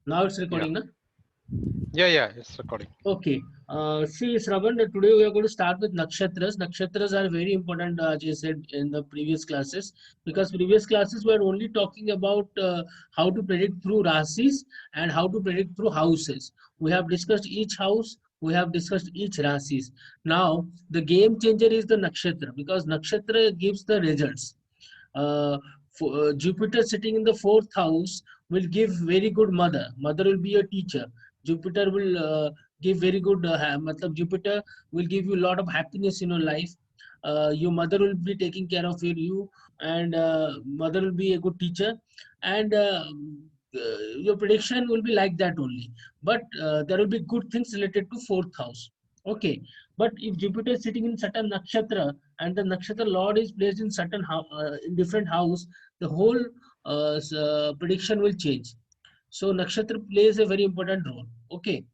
Now it's Yeah. recording, na? Yeah, it's recording. Okay. See, Shravan, today we are going to start with nakshatras. Nakshatras are very important, as you said in the previous classes, because previous classes were only talking about how to predict through rasis and how to predict through houses. We have discussed each house, we have discussed each rasis. Now, the game changer is the nakshatra, because nakshatra gives the results. Uh, Jupiter sitting in the fourth house will give very good mother. Mother will be a teacher. Jupiter will give very good. Matlab Jupiter will give you a lot of happiness in your life. Your mother will be taking care of you, and mother will be a good teacher, and your prediction will be like that only. But there will be good things related to fourth house. Okay, but if Jupiter is sitting in certain nakshatra and the nakshatra lord is placed in certain in different house, the whole prediction will change. So nakshatra plays a very important role. Okay.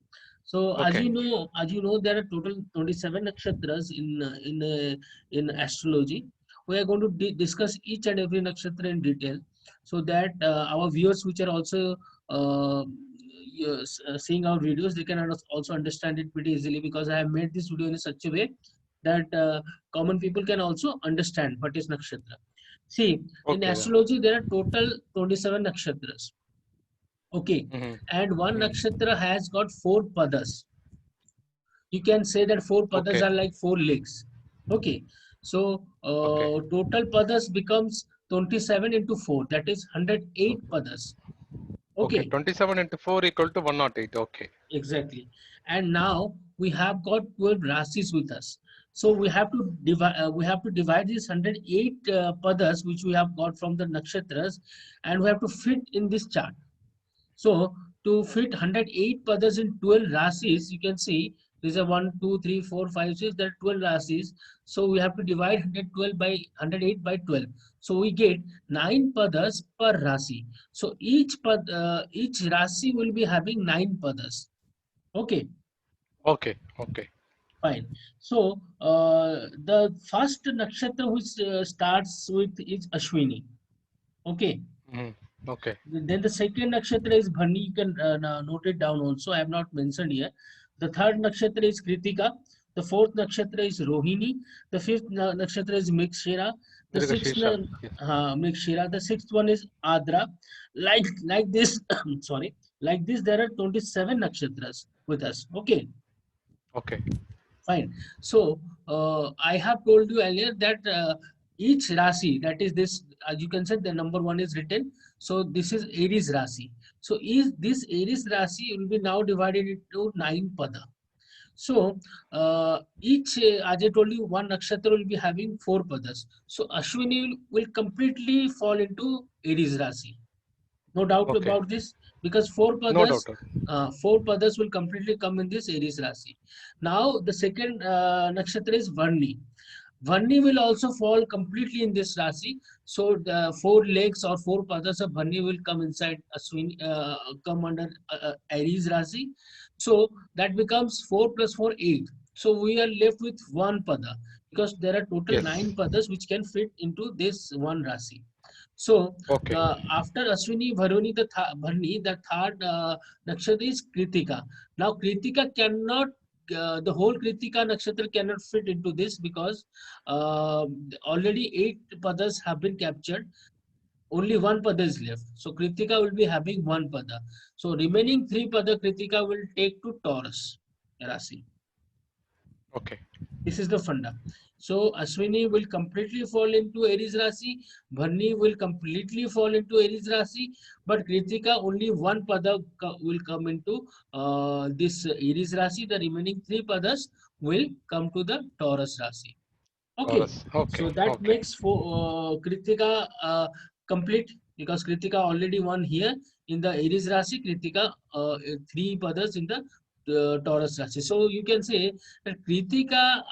So Okay. as you know, there are total 27 nakshatras in astrology. We are going to discuss each and every nakshatra in detail, so that our viewers, which are also uh, seeing our videos, they can also understand it pretty easily, because I have made this video in such a way that common people can also understand what is nakshatra. See, in Okay. Yeah. astrology, there are total 27 nakshatras. Okay, Mm-hmm. and one Mm-hmm. nakshatra has got four padas. You can say that four padas Okay. are like four legs. Okay, so Okay. total padas becomes 27 into 4, that is 108 padas. Okay. Okay, 27 into 4 equal to 108. Okay. exactly. And now we have got 12 rasis with us. So we have to divide these 108 padas which we have got from the nakshatras, and we have to fit in this chart. So to fit 108 padas in 12 rasis, you can see there's a 1, 2, 3, 4, 5, 6, there are 12 rasis. So we have to divide 112 by 108 by 12. So we get 9 padas per rasi. So each rasi will be having 9 padas. Okay, Okay. Okay. fine. So the first nakshatra which starts with is Ashwini. Okay. Mm-hmm. Okay. Then the second nakshatra is Bharni. You can note it down also. I have not mentioned here. The third nakshatra is Kritika. The fourth nakshatra is Rohini. The fifth nakshatra is Mrigashira. The sixth Mrigashirsha. Yes. Mrigashira. The sixth one is Adra. Like this, sorry. Like this, there are 27 nakshatras with us. Okay. Okay. Fine. So I have told you earlier that each Rasi, that is this, as you can say, the number one is written. So this is Aries Rasi. So is this Aries Rasi will be now divided into 9 pada. So each, as I told you, one nakshatra will be having 4 padas. So Ashwini will completely fall into Aries Rasi. No doubt Okay. about this, because No doubt. 4 padas will completely come in this Aries Rasi. Now the second nakshatra is Varni. Varni will also fall completely in this Rasi. So the 4 legs or 4 padas of Varni will come inside Ashwini, come under Aries Rasi. So that becomes 4 plus 4, 8. So we are left with 1 pada, because there are total Yes. 9 padas which can fit into this one Rasi. So Okay. after Ashwini, Bharuni, Bharni, the third nakshatra is Kritika. Now Kritika cannot, the whole Kritika nakshatra cannot fit into this, because already 8 padas have been captured. Only 1 pada is left. So Kritika will be having 1 pada. So remaining 3 pada Kritika will take to Taurus Rasi. Okay. This is the funda. So Ashwini will completely fall into Aries Rasi, Bharni will completely fall into Aries Rasi, but Kritika only 1 pada will come into this Aries Rasi. The remaining 3 padas will come to the Taurus Rasi. Okay, Taurus. Okay. so that Okay. makes for Kritika complete, because Kritika already won here in the Aries Rasi. Kritika 3 padas in the Taurus Rasi. So you can say that Kritika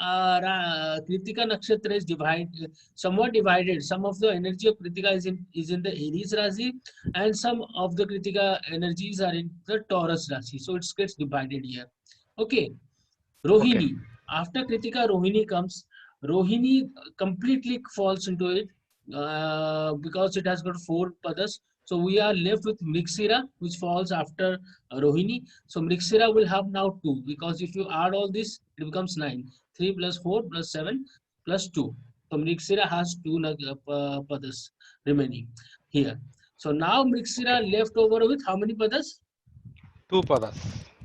Nakshatra is divided, somewhat divided. Some of the energy of Kritika is in the Aries Rasi, and some of the Kritika energies are in the Taurus Rasi. So it gets divided here. Okay. Okay. Rohini. After Kritika, Rohini comes. Rohini completely falls into it, because it has got 4 padas. So we are left with Mrigashira, which falls after Rohini. So Mrigashira will have now 2, because if you add all this, it becomes 9. 3 plus 4 plus 7 plus 2. So Mrigashira has 2 padas remaining here. So now Mrigashira Okay. left over with how many padas? 2 padas.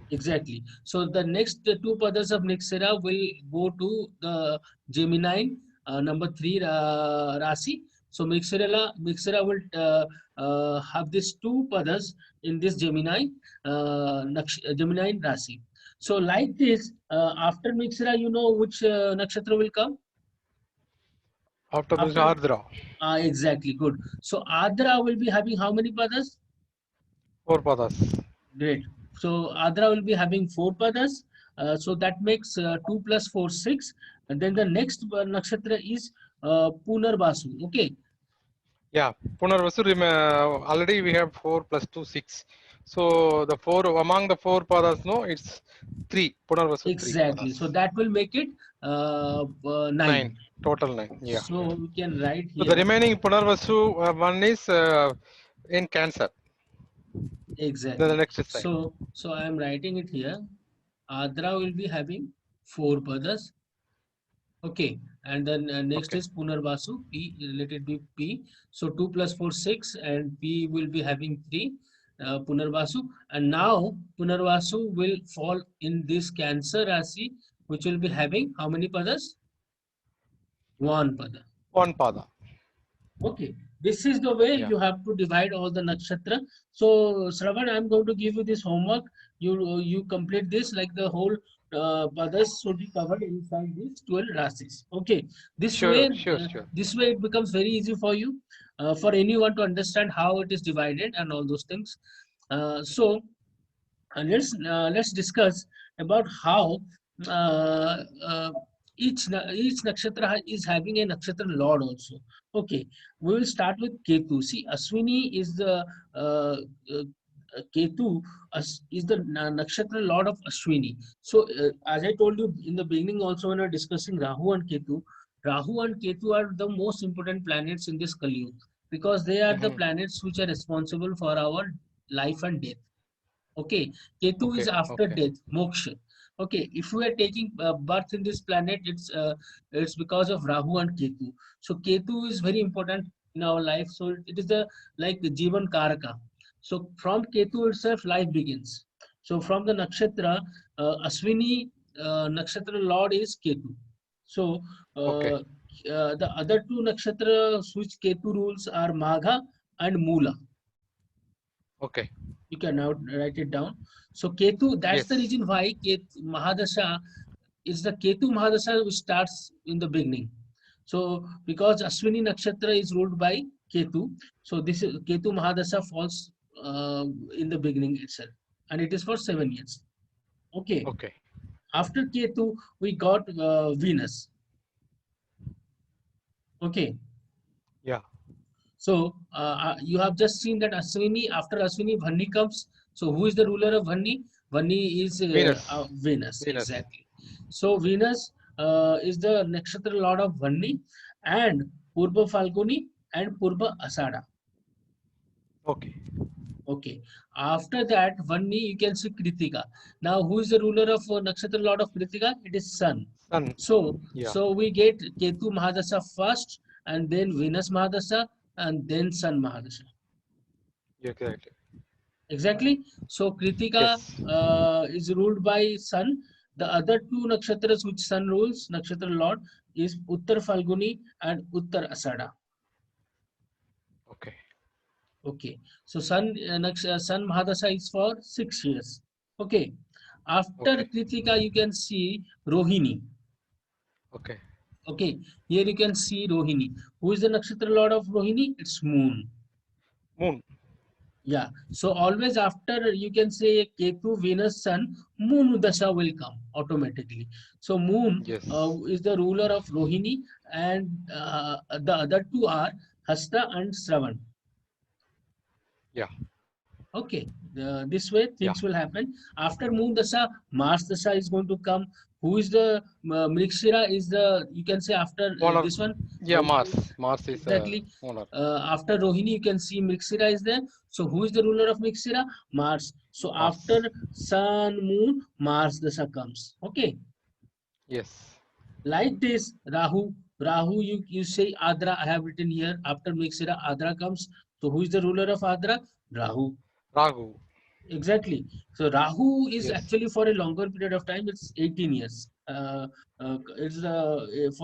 Exactly. So the next 2 padas of Mrigashira will go to the Gemini number 3 Rasi. So Mrigashira will have these 2 padas in this Gemini Gemini Rasi. So like this, after Mrigashira, you know which nakshatra will come? After this, After Ardra. exactly, good. So Adra will be having how many padas? 4 padas. Great. So Adra will be having 4 padas. So that makes 2 plus 4, 6. And then the next nakshatra is Punarvasu. Okay. Yeah, Punarvasu, already we have 4 plus 2, 6. So the 4, among the 4 padas, no, it's 3. Punarvasu, 3 Exactly. So padas. that will make it 9. 9. Total 9. Yeah. So we can write So the here. remaining Punarvasu one is in Cancer. Then the Exactly. next sign. So I am writing it here. Adra will be having 4 padas. Okay, and then next Okay. is Punarvasu, P, let it be P. So 2 plus 4, 6, and P will be having 3, Punarvasu. And now Punarvasu will fall in this Cancer Rasi, which will be having how many padas? 1 pada. 1 pada. Okay, this is the way Yeah. you have to divide all the nakshatra. So Shravan, I'm going to give you this homework. You complete this, like the whole padas should be covered inside these 12 rasis. Okay, Sure, sure. this way it becomes very easy for you, for anyone to understand how it is divided and all those things. Let's discuss about how uh, uh, each nakshatra is having a nakshatra lord also. Okay, we will start with Ketu. See, Ashwini is the uh, uh, Ketu is the nakshatra lord of Ashwini. So, as I told you in the beginning, also when we are discussing Rahu and Ketu are the most important planets in this Kali Yuga, because they are the planets which are responsible for our life and death. Okay, Ketu is Okay, after okay. death, moksha. Okay, if we are taking birth in this planet, it's because of Rahu and Ketu. So Ketu is very important in our life. So it is the like the Jivan Karaka. So from Ketu itself, life begins. So from the nakshatra, Ashwini nakshatra lord is Ketu. So Okay, the other 2 nakshatras which Ketu rules are Magha and Mula. okay. You can now write it down. So Ketu, that's the Yes. reason why Ketu Mahadasha is the Ketu Mahadasha which starts in the beginning. So because Ashwini Nakshatra is ruled by Ketu, so this is Ketu Mahadasha falls in the beginning itself, and it is for 7 years. Okay. Okay. After Ketu, we got Venus. Okay. Yeah. So you have just seen that Ashwini, after Ashwini, Bhanni comes. So who is the ruler of Bhanni? Bhanni is Venus. Venus, Venus. exactly. So Venus is the nakshatra lord of Bhanni, and Purba Falguni and Purba Asada. Okay. Okay. After that, Bhanni, you can see Kritika. Now, who is the ruler of nakshatra lord of Kritika? It is Sun. Sun. So, Yeah. so we get Ketu Mahadasha first, and then Venus Mahadasha, and then Sun Mahadasha. Exactly. Exactly. So Kritika Yes. is ruled by Sun. The other 2 nakshatras which Sun rules, nakshatra lord, is Uttar Falguni and Uttar Asada. Okay. Okay. So Sun Mahadasha is for 6 years. Okay. After Okay. Kritika, you can see Rohini. Okay. Okay. Here you can see Rohini. Who is the nakshatra lord of Rohini? It's Moon. Moon. Yeah, so always after you can say Ketu, Venus, Sun, Moon Dasha will come automatically. So Moon Yes. is the ruler of Rohini, and the other 2 are Hasta and Shravan. Yeah. Okay, This way things will happen. After Moon Dasha, Mars Dasha is going to come. Who is the Mrigshira is the, you can say after One of this one. Mars. Mars is Exactly. owner. After Rohini, you can see Mrigshira is there. So who is the ruler of Mrigshira? Mars. So Mars. after Sun, Moon, Mars Dasha comes. Okay. Yes. Like this, Rahu. Rahu, you say Adra. I have written here. After Mrigshira, Adra comes. So who is the ruler of Adra? Rahu. Rahu. Exactly. So Rahu is Yes. actually for a longer period of time. It's 18 years. For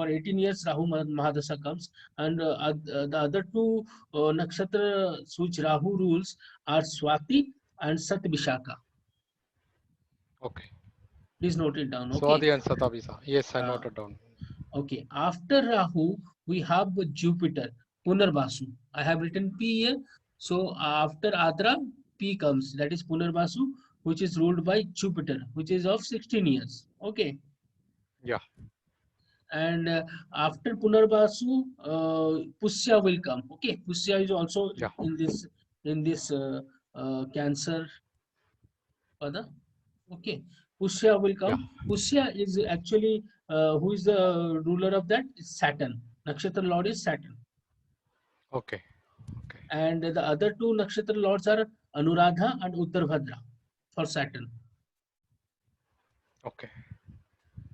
18 years Rahu Mahadasha comes, and the other two nakshatras which Rahu rules are Swati and Sat Vishaka. Okay. Please note it down. Okay. Swati and Satabisa. Yes, I noted down. Okay. After Rahu, we have Jupiter, Punarvasu. I have written P here. So after Adra, P comes. That is Punarvasu, which is ruled by Jupiter, which is of 16 years. Okay. Yeah. And after Punarvasu, Pusya will come. Okay. Pusya is also in this Cancer pada. Okay. Pusya will come. Pusya is actually who is the ruler of that? Is Saturn. Nakshatra lord is Saturn. Okay. And the other two nakshatra lords are Anuradha and Uttarabhadra for Saturn. Okay.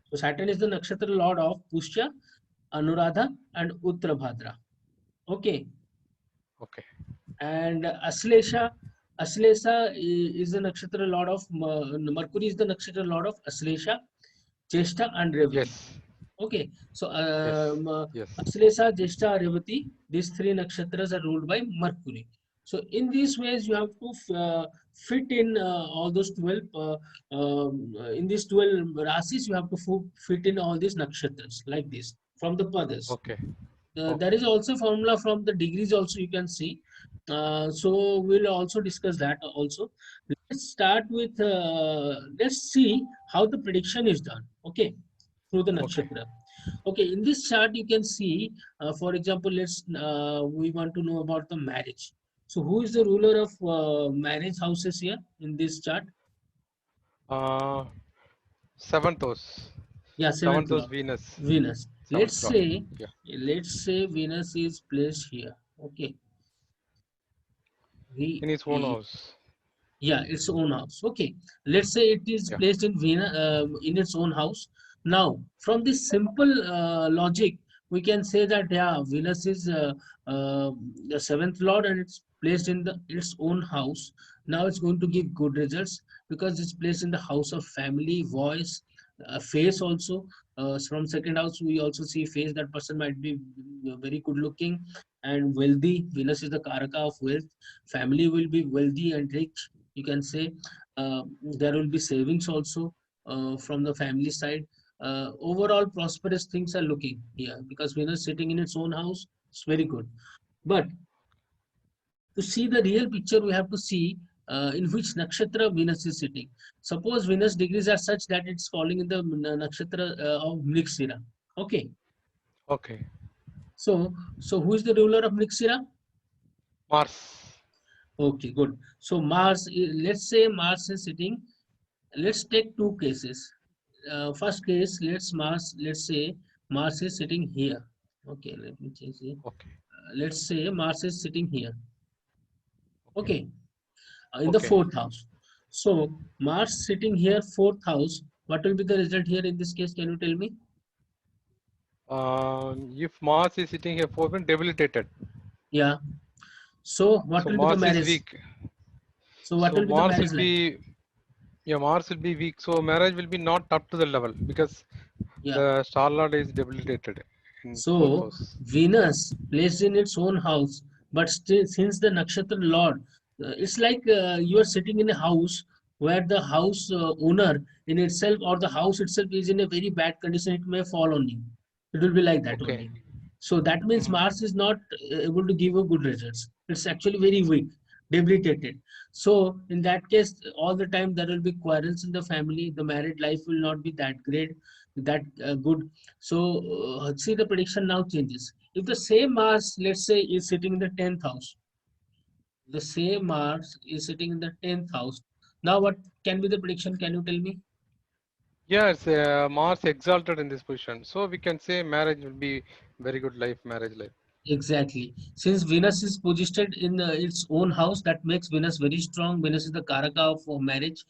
So Saturn is the nakshatra lord of Pushya, Anuradha and Uttarabhadra. Okay. Okay. And Aslesha is the nakshatra lord of Mercury is the nakshatra lord of Aslesha, Jeshta and Revati. Yes. Okay. So Yes. Aslesha, Jeshta, Revati, these three nakshatras are ruled by Mercury. So in these ways you have to fit in all those 12 in these 12 rasis you have to fit in all these nakshatras like this from the padas. Okay. There is also formula from the degrees also you can see. So we'll also discuss that also. Let's start with let's see how the prediction is done. Okay, through the nakshatra. Okay, in this chart you can see, for example, we want to know about the marriage. So who is the ruler of marriage houses here in this chart? Seventh house. Yeah, seventh house. Venus. Venus. Let's say Venus is placed here. Okay. In its own house. Yeah, its own house. Okay. Let's say it is placed in Venus in its own house. Now, from this simple logic, we can say that Venus is the seventh lord and it's placed in its own house. Now it's going to give good results because it's placed in the house of family, voice, face also. From second house, we also see face. That person might be very good looking and wealthy. Venus is the Karaka of wealth. Family will be wealthy and rich. You can say there will be savings also from the family side. Overall prosperous things are looking here because Venus sitting in its own house, it's very good. But to see the real picture, we have to see in which nakshatra Venus is sitting. Suppose Venus degrees are such that it's falling in the nakshatra of Mrigshira. Okay. Okay. So who is the ruler of Mrigshira? Mars. Okay, good. So Mars, let's say Mars is sitting. Let's take two cases. First case, let's say Mars is sitting here. Okay, let me change it. Okay. Let's say Mars is sitting here. Okay, in the fourth house. So Mars sitting here, fourth house. What will be the result here in this case? Can you tell me? If Mars is sitting here, fourth, debilitated. Yeah. So what will be the marriage? Mars is weak. So what will be the marriage like? Yeah, Mars will be weak. So marriage will be not up to the level because the star lord is debilitated. So Venus placed in its own house, but still since the nakshatra lord, it's like you are sitting in a house where the house owner in itself or the house itself is in a very bad condition. It may fall on you. It will be like that only. So that means Mars is not able to give you good results. It's actually very weak, debilitated. So in that case, all the time there will be quarrels in the family. The married life will not be that great, that good. So see, the prediction now changes. If the same Mars, let's say, is sitting in the 10th house, The same Mars is sitting in the 10th house. Now, what can be the prediction? Can you tell me? Yes, Mars exalted in this position. So we can say marriage will be very good life, marriage life. Exactly. Since Venus is positioned in its own house, that makes Venus very strong. Venus is the Karaka of marriage.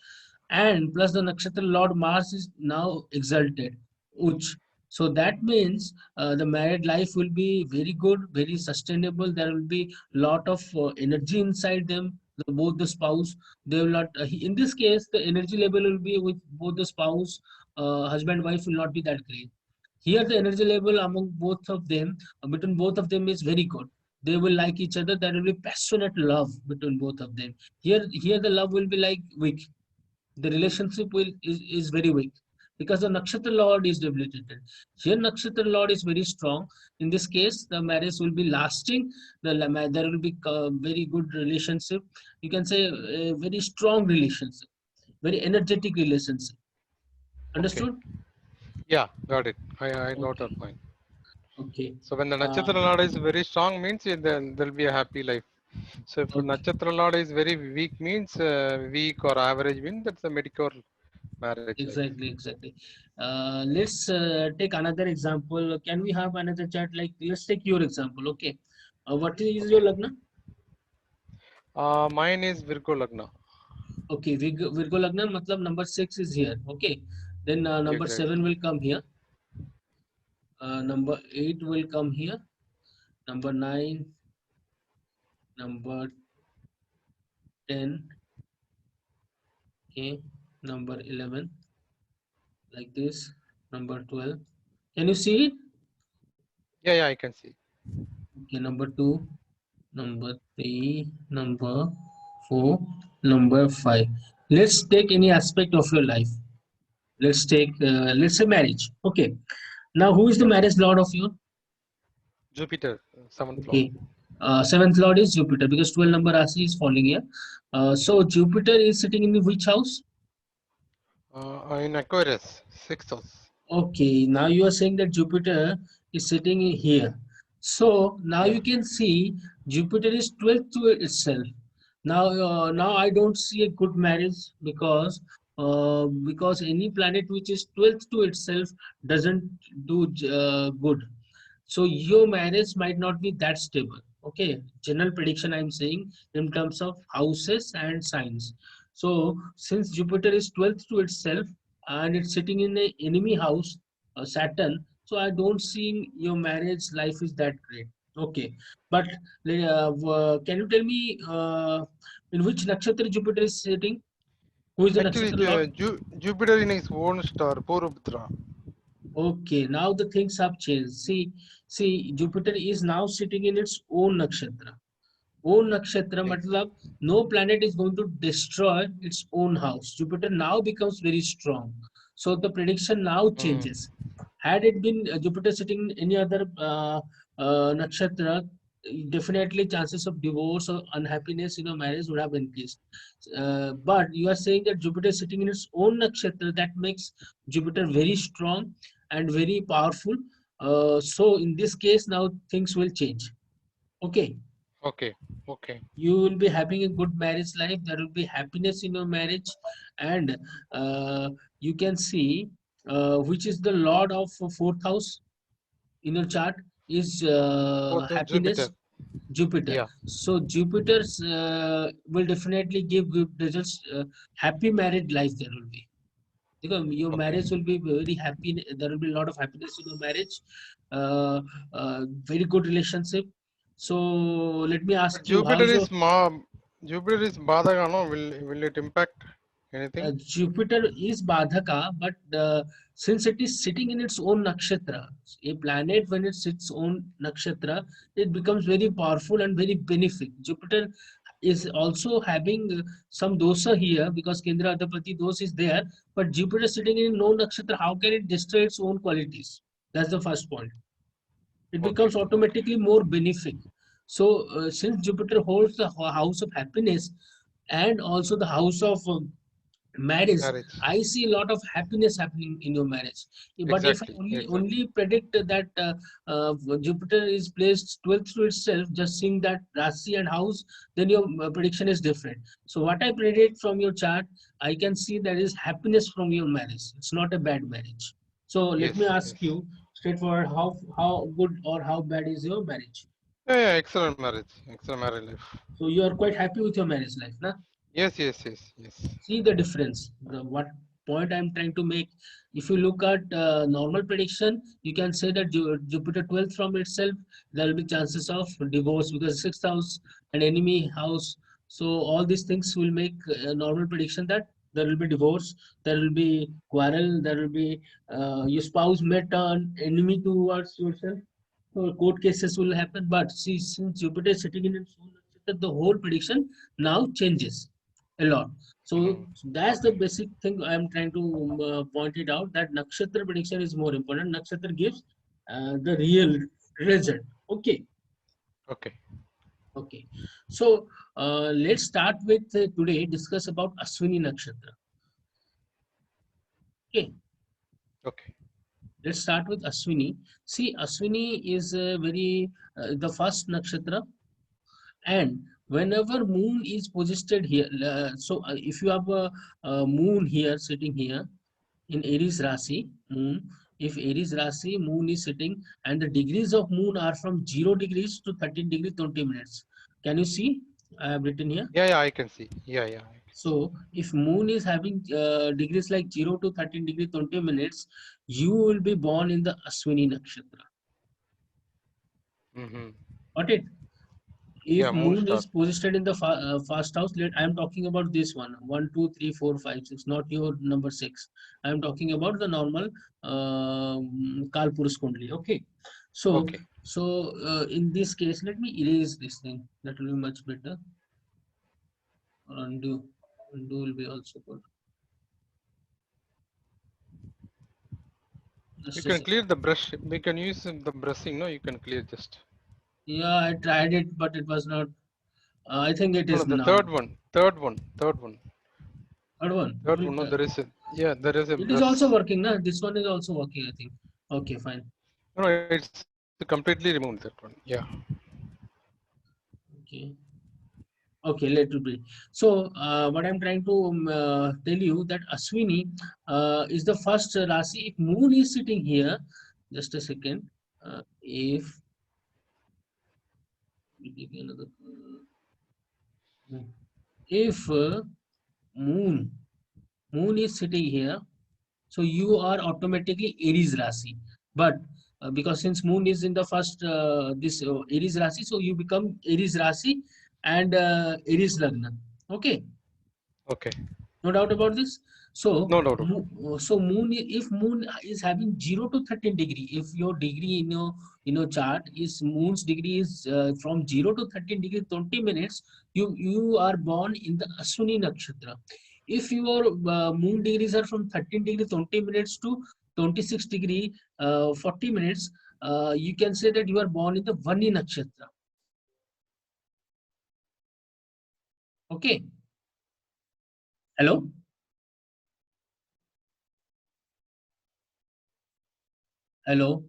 And plus the nakshatra Lord Mars is now exalted, Uch. So that means the married life will be very good, very sustainable. There will be lot of energy inside them. Both the spouse, they will not. In this case, the energy level will be with both the spouse, husband, wife will not be that great. Here, the energy level among both of them, between both of them, is very good. They will like each other. There will be passionate love between both of them. Here the love will be like weak. The relationship is very weak because the nakshatra lord is debilitated. Here nakshatra lord is very strong. In this case, the marriage will be lasting. There will be very good relationship. You can say a very strong relationship, very energetic relationship. Okay. Understood? Yeah, got it. I got your Okay. point. Okay. So when the Uh, Nakshatra Lord is very strong means then there'll be a happy life. So if okay. Nakshatra Lord is very weak means weak or average means that's a mediocre marriage life. Exactly, exactly. Let's take another example. Can we have another chat? Like, let's take your example. Okay. What is your Okay. lagna? Mine is Virgo Lagna. Okay, Virgo Lagna, matlab number 6 is here. Okay. Then number 7 Exactly. will come here. Number 8 will come here. Number 9, number 10. Okay. Number 11, like this. Number 12. Can you see it? Yeah, yeah, I can see. Okay. Number 2, number 3, number 4, number 5. Let's take any aspect of your life. Let's say marriage. Okay. Now, who is the Okay. marriage lord of you? Jupiter, seventh lord. Okay. Seventh lord is Jupiter because 12 number Rasi is falling here. So Jupiter is sitting in the which house? In Aquarius, sixth house. Okay. Now you are saying that Jupiter is sitting here. So now Yeah. you can see Jupiter is 12th to itself. Now I don't see a good marriage because any planet which is 12th to itself doesn't do good. So your marriage might not be that stable. Okay, general prediction I'm saying in terms of houses and signs. So since Jupiter is 12th to itself and it's sitting in a enemy house, Saturn, so I don't see your marriage life is that great. Okay, but can you tell me in which nakshatra Jupiter is sitting? Who is the Actually, nakshatra lord? Jupiter in his own star, Purvapatra. Okay, now the things have changed. See, Jupiter is now sitting in its own nakshatra. Own nakshatra, Yes. matlab, no planet is going to destroy its own house. Jupiter now becomes very strong. So the prediction now Mm. changes. Had it been Jupiter sitting in any other nakshatra, definitely chances of divorce or unhappiness in a marriage would have increased. But you are saying that Jupiter is sitting in its own nakshatra, that makes Jupiter very strong and very powerful. So in this case, now things will change. Okay, Okay. Okay. you will be having a good marriage life. There will be happiness in your marriage, and uh, you can see which is the lord of fourth house in your chart is Fourth house, Jupiter. happiness. Jupiter. Yeah. So Jupiter's will definitely give good results. Happy married life there will be because your Okay. marriage will be very happy. There will be a lot of happiness in your marriage. Very good relationship. So let me But ask you, how is your Jupiter is Badhaga, no? Will it impact anything? Jupiter is Badhaka, but since it is sitting in its own nakshatra, a planet when it sits own nakshatra, it becomes very powerful and very benefic. Jupiter is also having some dosa here because Kendra Adhipati dosa is there, but Jupiter sitting in no nakshatra, how can it destroy its own qualities? That's the first point. It Okay. becomes Okay. automatically more benefic. So since Jupiter holds the house of happiness and also the house of marriage, Marriage. I see a lot of happiness happening in your marriage. But if I Exactly. only predict that Jupiter is placed 12th to itself, just seeing that Rasi and house, then your prediction is different. So what I predict from your chart, I can see that is happiness from your marriage. It's not a bad marriage. So let Yes. me ask Yes. you straightforward, how good or how bad is your marriage? Yeah, yeah, excellent marriage. Excellent marriage life. So you are quite happy with your marriage life, na? Yes, yes, yes, yes. See the difference. What point I'm trying to make, if you look at normal prediction, you can say that Jupiter 12th from itself, there will be chances of divorce because sixth house and enemy house. So all these things will make a normal prediction that there will be divorce, there will be quarrel, there will be your spouse may turn enemy towards yourself. So court cases will happen. But see, since Jupiter is sitting in its own nakshatra, the whole prediction now changes a lot. So Mhm. that's the Okay. basic thing I'm trying to point it out, that nakshatra prediction is more important. Nakshatra gives the real result. Okay, Okay. okay. So let's start with today discuss about Ashwini nakshatra. Okay, Okay. let's start with Ashwini. See, Ashwini is very the first nakshatra, and whenever moon is positioned here, if you have a moon here sitting here in Aries Rasi, moon, if Aries Rasi, moon is sitting and the degrees of moon are from 0 degrees to 13 degrees 20 minutes. Can you see? I have written here. Yeah, yeah, I can see. Yeah, yeah, I can see. So if moon is having degrees like 0 to 13 degrees 20 minutes, you will be born in the Ashwini nakshatra. Mm-hmm. Got it? Yeah, If moon moon star. is positioned in the first house, I am talking about this one, 1 2 3 4 5 6, not your number 6. I am talking about the normal Kalpurus Kundali. Okay, so Okay. in this case, let me erase this thing. That will be much better. Undo, undo will be also good. You Just a can second. clear the brush. We can use the brushing. No, you can clear just. Yeah, I tried it, but it was not. I think it No, no, is the now. third one. Third one. Third one. Third one. Third one. No, there is a. Yeah, there is a It is brush. also working, na? This one is also working, I think. Okay, fine. No, no, it's completely removed that one. Yeah. Okay. Okay, let it be. So, what I'm trying to tell you that Ashwini is the first Rasi. If Moon is sitting here, just a second. If another, if Moon Moon is sitting here, so you are automatically Aries Rasi. But because since Moon is in the first this Aries Rasi, so you become Aries Rasi and Aries Lagna. Okay. Okay. No doubt about this. So, No doubt. so if moon is having 0 to 13 degree, if your degree in your chart is moon's degree is from 0 to 13 degree 20 minutes, you are born in the Ashwini nakshatra. If your moon degrees are from 13 degree 20 minutes to 26 degree 40 minutes, you can say that you are born in the Vani nakshatra. Okay. Hello. Hello.